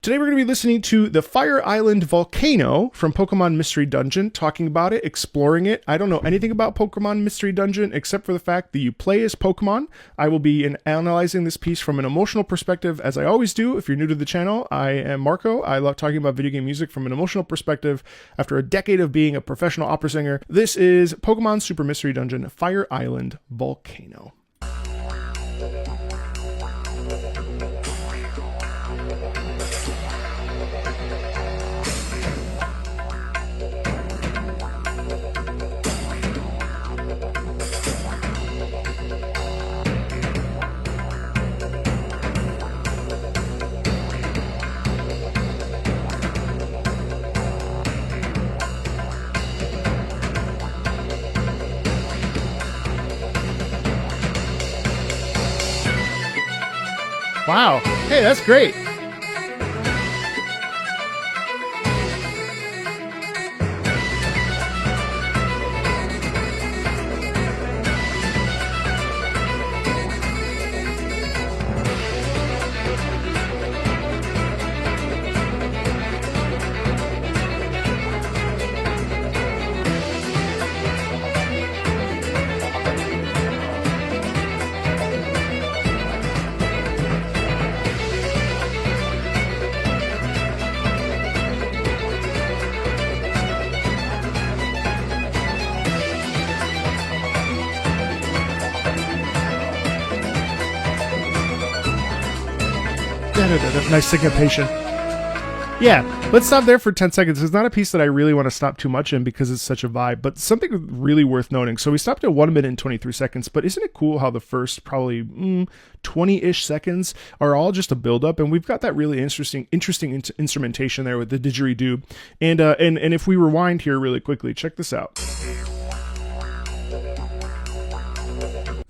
Today we're going to be listening to the Fire Island Volcano from Pokemon Mystery Dungeon, talking about it, exploring it. I don't know anything about Pokemon Mystery Dungeon except for the fact that you play as Pokemon. I will be analyzing this piece from an emotional perspective, as I always do. If you're new to the channel, I am Marco. I love talking about video game music from an emotional perspective. After a decade of being a professional opera singer, this is Pokemon Super Mystery Dungeon Fire Island Volcano. Wow. Hey, that's great. Nice syncopation. Yeah, let's stop there for 10 seconds. It's not a piece that I really want to stop too much in because it's such a vibe, but something really worth noting. So we stopped at 1 minute and 23 seconds, but isn't it cool how the first probably 20-ish seconds are all just a build-up, and we've got that really interesting instrumentation there with the didgeridoo. And if we rewind here really quickly, check this out.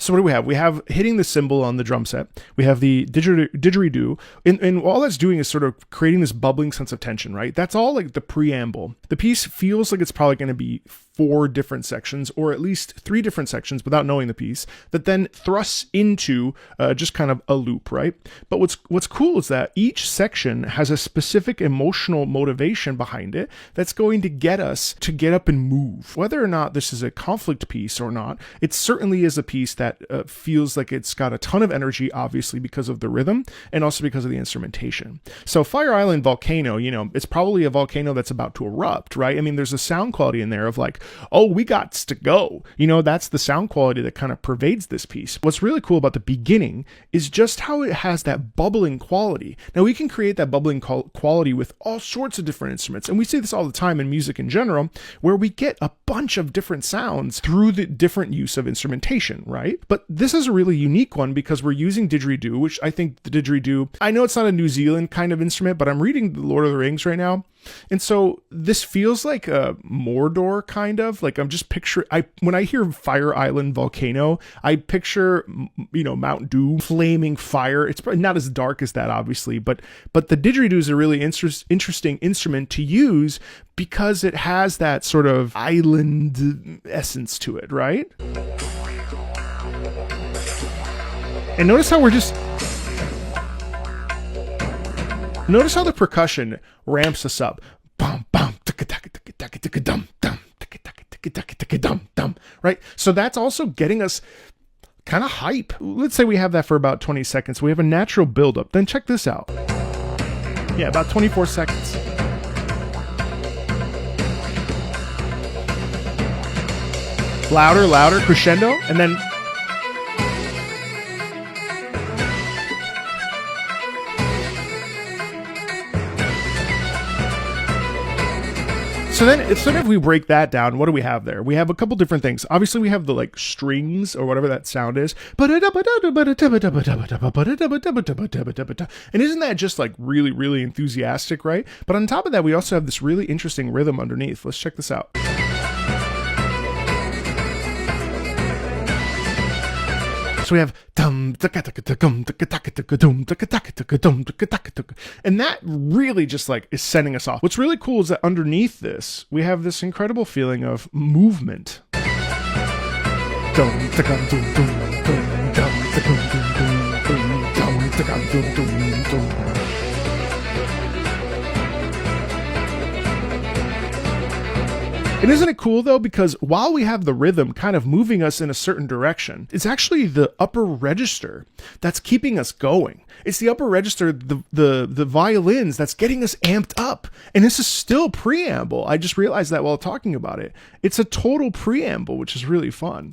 So what do we have? We have hitting the cymbal on the drum set. We have the didgeridoo. And all that's doing is sort of creating this bubbling sense of tension, right? That's all like the preamble. The piece feels like it's probably going to be 4 different sections, or at least 3 different sections without knowing the piece, that then thrusts into just kind of a loop, right? But what's cool is that each section has a specific emotional motivation behind it that's going to get us to get up and move. Whether or not this is a conflict piece or not, it certainly is a piece that feels like it's got a ton of energy, obviously because of the rhythm and also because of the instrumentation. So Fire Island Volcano, it's probably a volcano that's about to erupt, right? I mean, there's a sound quality in there of like, oh, we got to go. That's the sound quality that kind of pervades this piece. What's really cool about the beginning is just how it has that bubbling quality. Now, we can create that bubbling quality with all sorts of different instruments, and we see this all the time in music in general, where we get a bunch of different sounds through the different use of instrumentation, right? But this is a really unique one because we're using didgeridoo, which I think the didgeridoo, I know it's not a New Zealand kind of instrument, but I'm reading The Lord of the Rings right now. And so this feels like a Mordor kind of, like I'm just picturing, when I hear Fire Island Volcano, I picture, Mount Doom, flaming fire. It's probably not as dark as that, obviously, but the didgeridoo is a really interesting instrument to use because it has that sort of island essence to it, right? And notice how notice how the percussion ramps us up. Bum bum dum dum dum. Right? So that's also getting us kind of hype. Let's say we have that for about 20 seconds. We have a natural buildup. Then check this out. Yeah, about 24 seconds. Louder, crescendo, and then So then if we break that down, what do we have there? We have a couple different things. Obviously, we have the like strings or whatever that sound is. And isn't that just like really, really enthusiastic, right? But on top of that, we also have this really interesting rhythm underneath. Let's check this out. So we have and that really just like is sending us off. What's really cool is that underneath this, we have this incredible feeling of movement. And isn't it cool though? Because while we have the rhythm kind of moving us in a certain direction, it's actually the upper register that's keeping us going. It's the upper register, the violins that's getting us amped up. And this is still preamble. I just realized that while talking about it. It's a total preamble, which is really fun.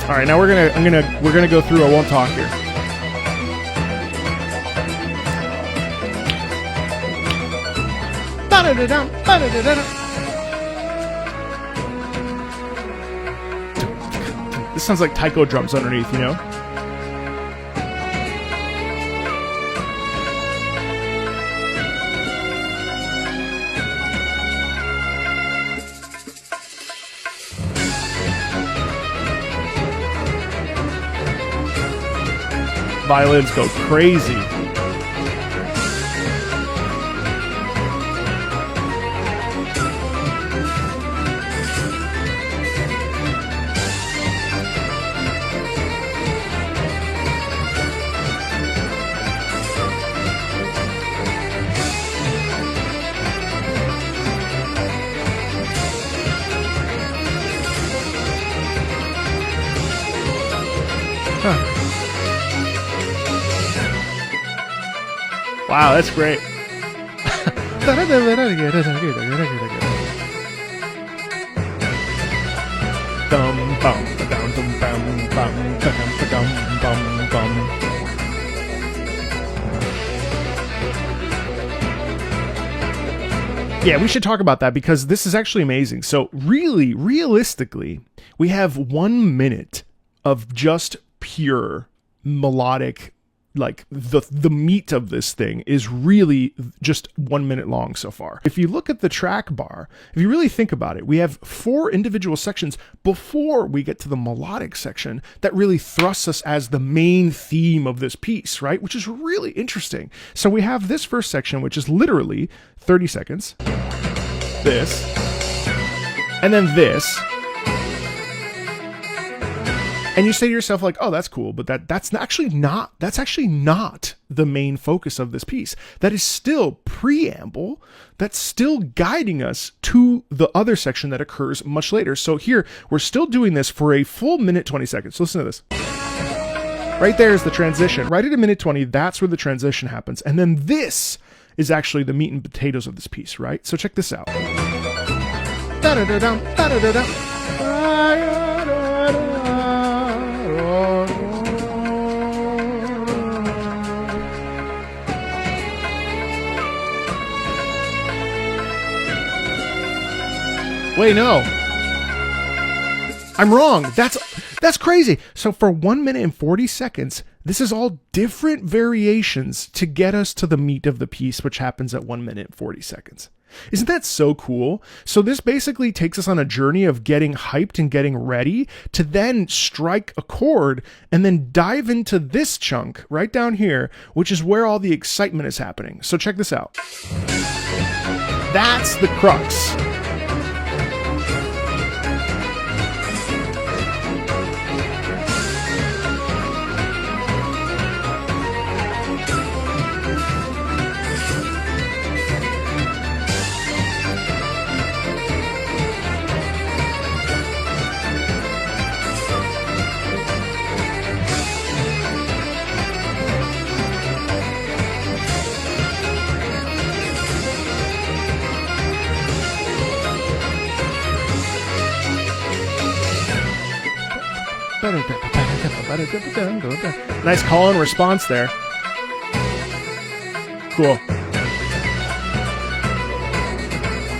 All right, now we're gonna go through. I won't talk here. This sounds like taiko drums underneath, you know? Violins go crazy. Huh. Wow, that's great. Yeah, we should talk about that because this is actually amazing. So really, realistically, we have 1 minute of just pure melodic, like the meat of this thing is really just 1 minute long so far. If you look at the track bar, if you really think about it, we have 4 individual sections before we get to the melodic section that really thrusts us as the main theme of this piece, right? Which is really interesting. So we have this first section, which is literally 30 seconds, this, and then this. And you say to yourself like, oh, that's cool, but that's actually not the main focus of this piece. That is still preamble. That's still guiding us to the other section that occurs much later. So here, we're still doing this for a full minute, 20 seconds. So listen to this. Right there is the transition. Right at a minute 20, that's where the transition happens. And then this is actually the meat and potatoes of this piece, right? So check this out. Wait, no. I'm wrong. That's crazy. So for 1 minute and 40 seconds, this is all different variations to get us to the meat of the piece, which happens at 1 minute and 40 seconds. Isn't that so cool? So this basically takes us on a journey of getting hyped and getting ready to then strike a chord and then dive into this chunk right down here, which is where all the excitement is happening. So check this out. That's the crux. Nice call and response there. Cool.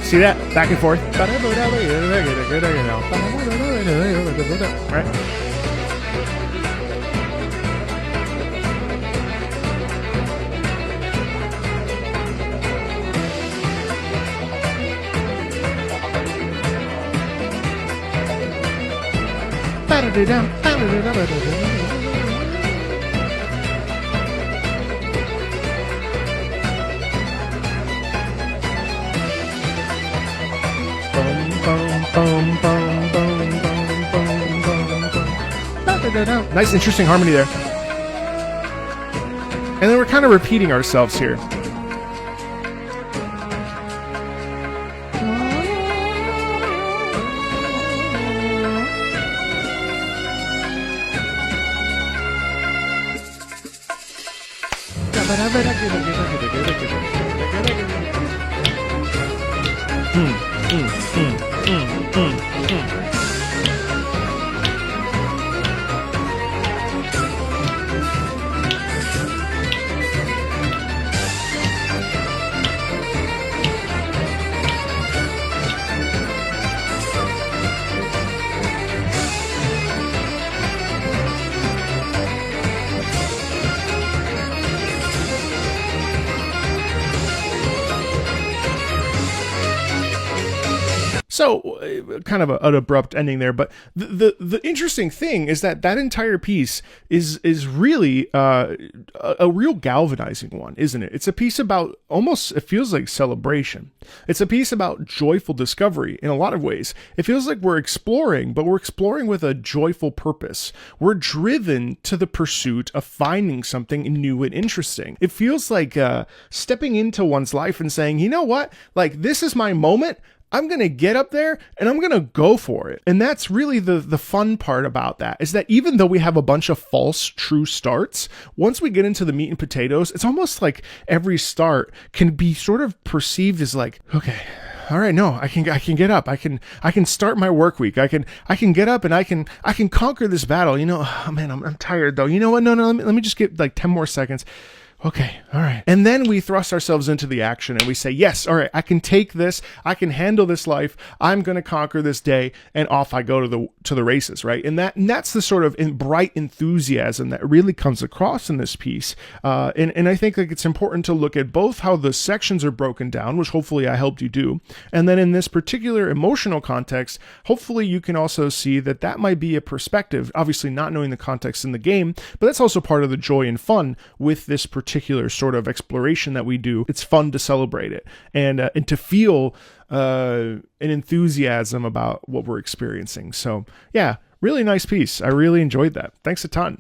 See that? Back and forth. Right? Nice, interesting harmony there. And then we're kind of repeating ourselves here. So, kind of an abrupt ending there, but the interesting thing is that entire piece is really a real galvanizing one, isn't it? It's a piece about almost, it feels like celebration. It's a piece about joyful discovery in a lot of ways. It feels like we're exploring, but we're exploring with a joyful purpose. We're driven to the pursuit of finding something new and interesting. It feels like stepping into one's life and saying, you know what? Like, this is my moment. I'm going to get up there and I'm going to go for it. And that's really the fun part about that, is that even though we have a bunch of false true starts, once we get into the meat and potatoes, it's almost like every start can be sort of perceived as like, okay, all right, no, I can get up. I can start my work week. I can get up and I can conquer this battle. You know, oh man, I'm tired though. You know what? No, let me just get like 10 more seconds. Okay, all right. And then we thrust ourselves into the action and we say, yes, all right, I can take this. I can handle this life. I'm going to conquer this day, and off I go to the races, right? And that's the sort of bright enthusiasm that really comes across in this piece. And I think like it's important to look at both how the sections are broken down, which hopefully I helped you do. And then in this particular emotional context, hopefully you can also see that might be a perspective, obviously not knowing the context in the game, but that's also part of the joy and fun with this particular sort of exploration that we do. It's fun to celebrate it and to feel an enthusiasm about what we're experiencing. So yeah, really nice piece. I really enjoyed that. Thanks a ton.